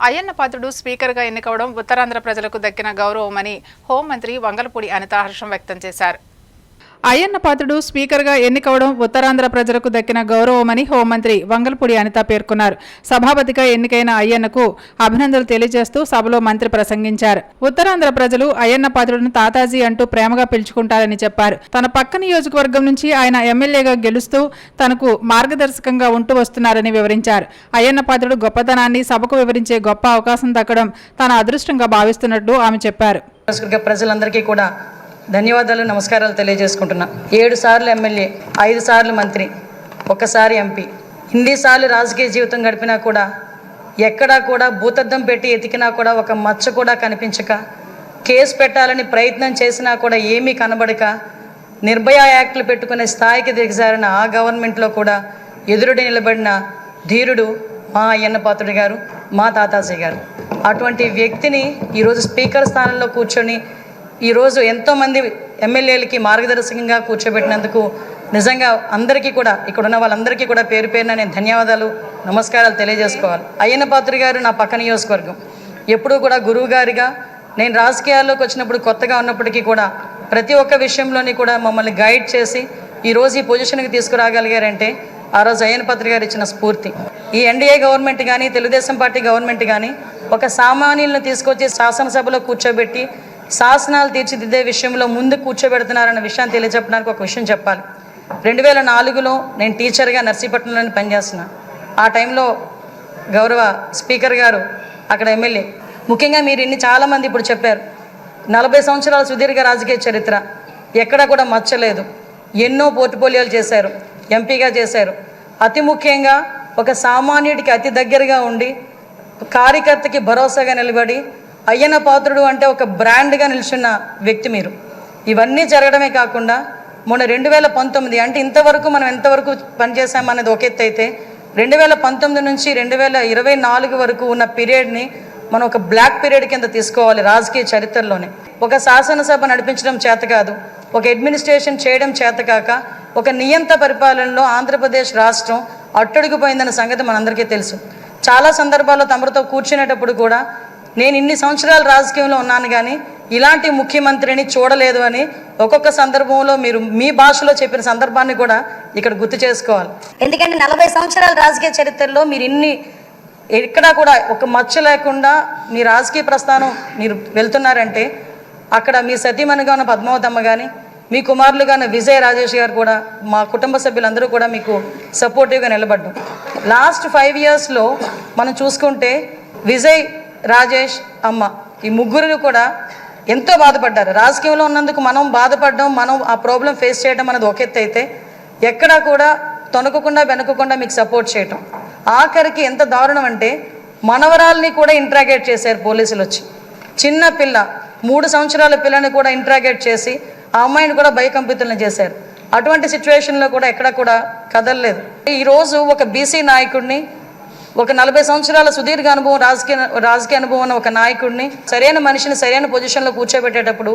అయ్యన్న పాత్రుడు స్పీకర్గా ఎన్నికవడం ఉత్తరాంధ్ర ప్రజలకు దక్కిన గౌరవమని హోంమంత్రి వంగలపూడి అనిత హర్షం వ్యక్తం చేశారు. అయ్యన్న పాత్రుడు స్పీకర్గా ఎన్నికవడం ఉత్తరాంధ్ర ప్రజలకు దక్కిన గౌరవమని హోంమంత్రి వంగలపూడి అనిత పేర్కొన్నారు. సభాపతిగా ఎన్నికైన అయ్యన్నకు అభినందనలు తెలియజేస్తూ సభలో మంత్రి ప్రసంగించారు. ఉత్తరాంధ్ర ప్రజలు అయ్యన్న పాత్రుడిని తాతాజీ అంటూ ప్రేమగా పిలుచుకుంటారని చెప్పారు. తన పక్క నియోజకవర్గం నుంచి ఆయన ఎమ్మెల్యేగా గెలుస్తూ తనకు మార్గదర్శకంగా ఉంటూ వస్తున్నారని వివరించారు. అయ్యన్న పాత్రుడు గొప్పతనాన్ని సభకు వివరించే గొప్ప అవకాశం దక్కడం తన అదృష్టంగా భావిస్తున్నట్లు ఆమె చెప్పారు. ప్రజలందరికీ కూడా ధన్యవాదాలు, నమస్కారాలు తెలియజేసుకుంటున్నా. 7 సార్లు ఎమ్మెల్యే, 5 సార్లు మంత్రి, 1 సారి ఎంపీ, ఇన్నిసార్లు రాజకీయ జీవితం గడిపినా కూడా ఎక్కడా కూడా భూతద్దం పెట్టి ఎతికినా కూడా ఒక మచ్చ కూడా కనిపించక, కేసు పెట్టాలని ప్రయత్నం చేసినా కూడా ఏమీ కనబడక, నిర్భయ యాక్ట్లు పెట్టుకునే స్థాయికి దిగజారిన ఆ గవర్నమెంట్లో కూడా ఎదురుడి నిలబడిన ధీరుడు మా అయ్యన్న పాత్రుడు గారు, మా తాతాజీ గారు. అటువంటి వ్యక్తిని ఈరోజు స్పీకర్ స్థానంలో కూర్చొని ఈరోజు ఎంతోమంది ఎమ్మెల్యేలకి మార్గదర్శకంగా కూర్చోబెట్టినందుకు నిజంగా అందరికీ కూడా, ఇక్కడ ఉన్న వాళ్ళందరికీ కూడా పేరు పేరున నేను ధన్యవాదాలు, నమస్కారాలు తెలియజేసుకోవాలి. అయ్యన్న పాత్రుడు గారు నా పక్క నియోజకవర్గం. ఎప్పుడూ కూడా గురువు గారిగా నేను రాజకీయాల్లోకి వచ్చినప్పుడు కొత్తగా ఉన్నప్పటికీ కూడా ప్రతి ఒక్క విషయంలోని కూడా మమ్మల్ని గైడ్ చేసి ఈరోజు ఈ పొజిషన్కి తీసుకురాగలిగారంటే ఆ రోజు అయ్యన్న పాత్రుడు గారు ఇచ్చిన స్ఫూర్తి. ఈ ఎన్డీఏ గవర్నమెంట్ కానీ తెలుగుదేశం పార్టీ గవర్నమెంట్ కానీ ఒక సామాన్యులను తీసుకొచ్చి శాసనసభలో కూర్చోబెట్టి శాసనాలు తీర్చిదిద్దే విషయంలో ముందు కూర్చోబెడుతున్నారన్న విషయాన్ని తెలియజెప్పడానికి ఒక విషయం చెప్పాలి. 2004లో నేను టీచర్గా నర్సీపట్నంలో పనిచేస్తున్నా. ఆ టైంలో గౌరవ స్పీకర్ గారు అక్కడ ఎమ్మెల్యే. ముఖ్యంగా మీరు చాలామంది ఇప్పుడు చెప్పారు, 40 సంవత్సరాల సుదీర్ఘ రాజకీయ చరిత్ర, ఎక్కడా కూడా మచ్చలేదు. ఎన్నో పోర్ట్ఫోలియోలు చేశారు, ఎంపీగా చేశారు. అతి ముఖ్యంగా ఒక సామాన్యుడికి అతి దగ్గరగా ఉండి కార్యకర్తకి భరోసాగా నిలబడి అయ్యన్న పాత్రుడు అంటే ఒక బ్రాండ్గా నిల్చున్న వ్యక్తి మీరు. ఇవన్నీ జరగడమే కాకుండా మొన్న 2019 అంటే ఇంతవరకు మనం ఎంతవరకు పనిచేసామనేది ఒక ఎత్తు అయితే 2019 నుంచి 2024 వరకు ఉన్న పీరియడ్ని మనం ఒక బ్లాక్ పీరియడ్ కింద తీసుకోవాలి రాజకీయ చరిత్రలోనే. ఒక శాసనసభ నడిపించడం చేత కాదు, ఒక అడ్మినిస్ట్రేషన్ చేయడం చేత కాక ఒక నియంత పరిపాలనలో ఆంధ్రప్రదేశ్ రాష్ట్రం అట్టడుగుపోయిందన్న సంగతి మనందరికీ తెలుసు. చాలా సందర్భాల్లో తమరితో కూర్చునేటప్పుడు కూడా నేను ఇన్ని సంవత్సరాలు రాజకీయంలో ఉన్నాను కానీ ఇలాంటి ముఖ్యమంత్రిని చూడలేదు అని ఒక్కొక్క సందర్భంలో మీరు మీ భాషలో చెప్పిన సందర్భాన్ని కూడా ఇక్కడ గుర్తు చేసుకోవాలి. ఎందుకంటే 40 సంవత్సరాల రాజకీయ చరిత్రలో మీరు ఎక్కడా కూడా ఒక మచ్చ లేకుండా మీ రాజకీయ ప్రస్థానం మీరు వెళ్తున్నారంటే అక్కడ మీ సతీమణిగా ఉన్న పద్మావతమ్మ కానీ, మీ కుమారులుగా ఉన్న విజయ్ రాజేష్ గారు కూడా, మా కుటుంబ సభ్యులందరూ కూడా మీకు సపోర్టివ్గా నిలబడ్డాం. లాస్ట్ 5 ఇయర్స్లో మనం చూసుకుంటే విజయ్, రాజేష్, అమ్మ ఈ ముగ్గురు కూడా ఎంతో బాధపడ్డారు. రాజకీయంలో ఉన్నందుకు మనం బాధపడడం, మనం ఆ ప్రాబ్లం ఫేస్ చేయడం అనేది ఒక ఎత్తు అయితే ఎక్కడా కూడా తొనకకుండా వెనకకుండా మీకు సపోర్ట్ చేయటం. ఆఖరికి ఎంత దారుణం అంటే మనవరాల్ని కూడా ఇంట్రాగేట్ చేశారు పోలీసులు వచ్చి. చిన్న పిల్ల 3 సంవత్సరాల పిల్లని కూడా ఇంట్రాగేట్ చేసి ఆ అమ్మాయిని కూడా భయకంపితులను చేశారు. అటువంటి సిచ్యువేషన్లో కూడా ఎక్కడా కూడా కదలలేదు. ఈరోజు ఒక బీసీ నాయకుడిని, ఒక 40 సంవత్సరాల సుదీర్ఘ అనుభవం రాజకీయ అనుభవం ఉన్న ఒక నాయకుడిని, సరైన మనిషిని సరైన పొజిషన్లో కూర్చోబెట్టేటప్పుడు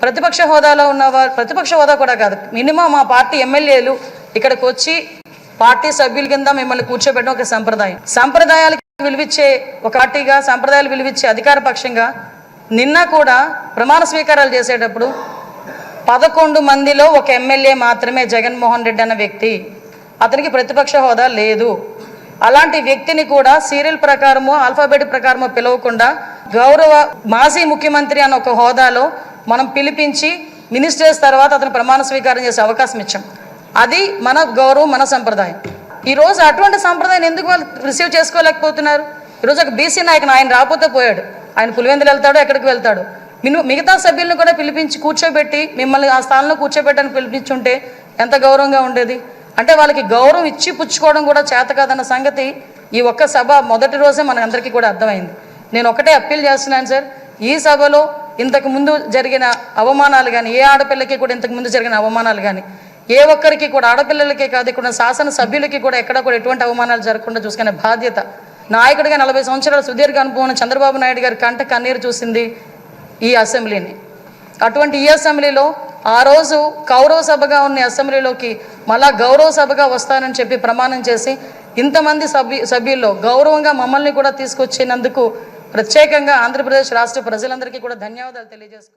ప్రతిపక్ష హోదాలో ఉన్నవారు, ప్రతిపక్ష హోదా కూడా కాదు, మినిమం మా పార్టీ ఎమ్మెల్యేలు ఇక్కడికి వచ్చి పార్టీ సభ్యుల కింద మిమ్మల్ని కూర్చోబెట్టడం ఒక సంప్రదాయం. సంప్రదాయాలకు విలువిచ్చే ఒక పార్టీగా, సంప్రదాయాలు విలువిచ్చే అధికార పక్షంగా నిన్న కూడా ప్రమాణ స్వీకారాలు చేసేటప్పుడు 11 మందిలో ఒక ఎమ్మెల్యే మాత్రమే జగన్మోహన్ రెడ్డి అన్న వ్యక్తి, అతనికి ప్రతిపక్ష హోదా లేదు. అలాంటి వ్యక్తిని కూడా సీరియల్ ప్రకారమో ఆల్ఫాబెట్ ప్రకారమో పిలవకుండా గౌరవ మాజీ ముఖ్యమంత్రి అన్న ఒక హోదాలో మనం పిలిపించి మినిస్టర్స్ తర్వాత అతను ప్రమాణ స్వీకారం చేసే అవకాశం ఇచ్చాం. అది మన గౌరవం, మన సంప్రదాయం. ఈరోజు అటువంటి సంప్రదాయం ఎందుకు వాళ్ళు రిసీవ్ చేసుకోలేకపోతున్నారు? ఈరోజు ఒక బీసీ నాయకుడు, ఆయన రాకపోతే పోయాడు, ఆయన పులివెందులు వెళ్తాడు, ఎక్కడికి వెళ్తాడు. మిగతా సభ్యులను కూడా పిలిపించి కూర్చోబెట్టి మిమ్మల్ని ఆ స్థానంలో కూర్చోబెట్టని పిలిపించుంటే ఎంత గౌరవంగా ఉండేది. అంటే వాళ్ళకి గౌరవం ఇచ్చి పుచ్చుకోవడం కూడా చేత కాదన్న సంగతి ఈ ఒక్క సభ మొదటి రోజే మనందరికీ కూడా అర్థమైంది. నేను ఒకటే అప్పీల్ చేస్తున్నాను సార్, ఈ సభలో ఇంతకు ముందు జరిగిన అవమానాలు కానీ, ఏ ఆడపిల్లకి కూడా ఇంతకు ముందు జరిగిన అవమానాలు కానీ, ఏ ఒక్కరికి కూడా, ఆడపిల్లలకే కాదు ఇక్కడ శాసన సభ్యులకి కూడా ఎక్కడ కూడా ఎటువంటి అవమానాలు జరగకుండా చూసుకునే బాధ్యత నాయకుడిగా 40 సంవత్సరాల సుదీర్ఘ అనుభవం చంద్రబాబు నాయుడు గారి కంట కన్నీరు చూసింది ఈ అసెంబ్లీని. అటువంటి ఈ అసెంబ్లీలో ఆ రోజు కౌరవ సభగా ఉన్న అసెంబ్లీలోకి మళ్ళా గౌరవ సభగా వస్తానని చెప్పి ప్రమాణం చేసి ఇంతమంది సభ్యుల్లో గౌరవంగా మమ్మల్ని కూడా తీసుకొచ్చినందుకు ప్రత్యేకంగా ఆంధ్రప్రదేశ్ రాష్ట్ర ప్రజలందరికీ కూడా ధన్యవాదాలు తెలియజేసుకుంటున్నాను.